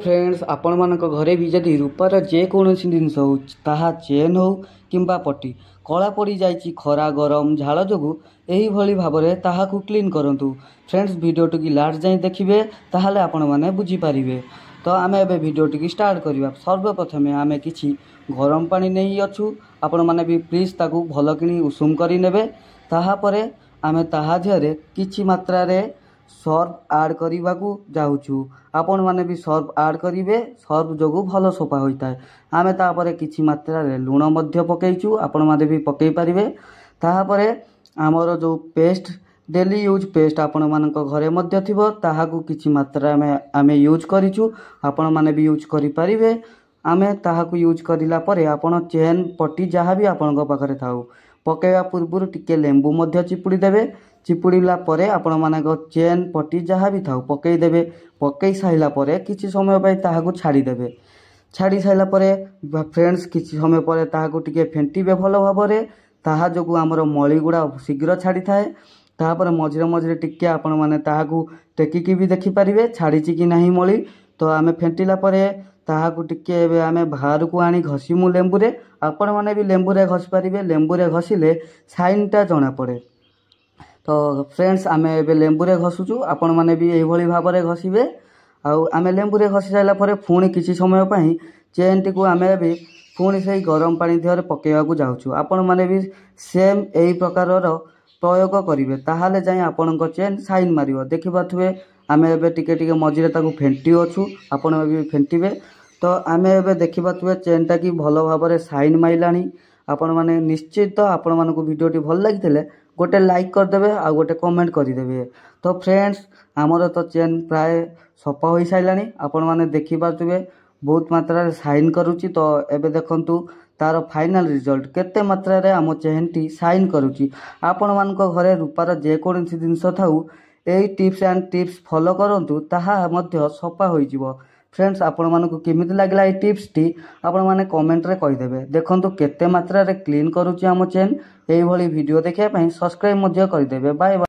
Friends आपण मानक घरे भी जदि रूपार जेकोसी जिनस हो ताहा चेन हो किंबा पट्टी कला पड़ जाइए खरा गरम झाड़ जो यही भाव में ताहाकू क्लीन करूँ। फ्रेंड्स वीडियोटी की लास्ट जाए देखिए ताहले आपण माने बुझीपारे। तो आम ए वीडियोटी की स्टार्ट करवा। सर्वप्रथम आम कि गरम पानी नहीं अच्छू आपण मैंने भी प्लीज ताकू भल कि उषुम करे ताहापर आम ताहा देहरे किछि मात्रा रे सर्फ आड करने को जाऊँ। आपण मैंने भी सर्फ आड करेंगे। सर्फ जो भल सफा होता है। आम तापर किछि मात्रा रे लुण मध्य पकईचु आपण मैंने भी पकई पारे। तापर आमर जो पेस्ट डेली यूज पेस्ट आपण मान घरे मध्य थिबो ताहाकू किछि मात्रा में आम यूज करिचु आपण मैंने भी यूज करि पारिबे। आमे ताहाकू यूज करिला परे आपण चेन पट्टी जहाँ भी आपण पाखरे थाउ पकेवा पूर्व टिके लेंबू मध्य चिपुड़ी देबे। चिपुड़ीला परे आपण माने चेन पट्टी जहाँ भी थाउ पकई देबे। पकई साइला परे किछि समय पय ताहाकू छाड़ी देबे। छाड़ी साइला परे फ्रेंड्स किछि समय परे ताहाकू टिके फेंटीबे भल भाबरे। ताहा जोगु आमर मळी गुडा शीघ्र छाड़ी थाए। तापर मझिरे मझिरे टिके आपण माने ताहाकू टेकिकी भी देखि पारिबे छाड़ीची कि नाही मळी। तो आमे फेंटीला परे ताहाकू टिके एबे आमे बाहर को आनी घसीमु लेंबुरे। आपण माने भी लेंबुरे घसी पारिबे। लेंबुरे घसीले साइनटा जना पड़े। तो फ्रेंड्स आमे एबे लेंबुरे घसुचु आपण माने भी एही भली भाबरे घसीबे। आउ आमे लेंबुरे घसी साइला परे पुणी किछि समय पई चेन टी को आमे भी पुणी से गरम पानी देहरे पकेवा को जाउछु। आपण माने भी सेम एही प्रकारर प्रयोग करिवे ताहाले जाई आपणक चेन साइन मारिवो। देखि पाथुवे आमे एबे टिके टिके मझिरे ताकू फेंटी अछु आपण भी फेंटीबे। तो आमे एबे देखि पाथुवे चेनटा की भल भाबरे साइन माइलानी। आपण माने निश्चित आपण मानकू वीडियोटी भल लागितले गोटे लाइक करदेवे आ गोटे कमेंट करदेवे। तो फ्रेंड्स आमर तो चेन प्राय सफा हो साइलानी आपण माने देखि पाथुवे बहुत मात्रा रे साइन करूची। तो एबे देखंतु तार फाइनल रिजल्ट केते मात्रा रे आम चेन टी साइन करूची। आपण मानक घरे रूपार जेकोसी जिनस थाउ एई टिप्स एंड टिप्स फॉलो करंतु ताहा मध्य सफा होई जिवो। फ्रेंड्स आपण मानकू केमिति लागला ए टिप्स टी आपण माने कमेंट रे कहि देबे। देखंतु केते मात्रा रे क्लीन करूची आम चेन। एई भली वीडियो देखिया पई सब्सक्राइब मध्य करि देबे। Bye bye.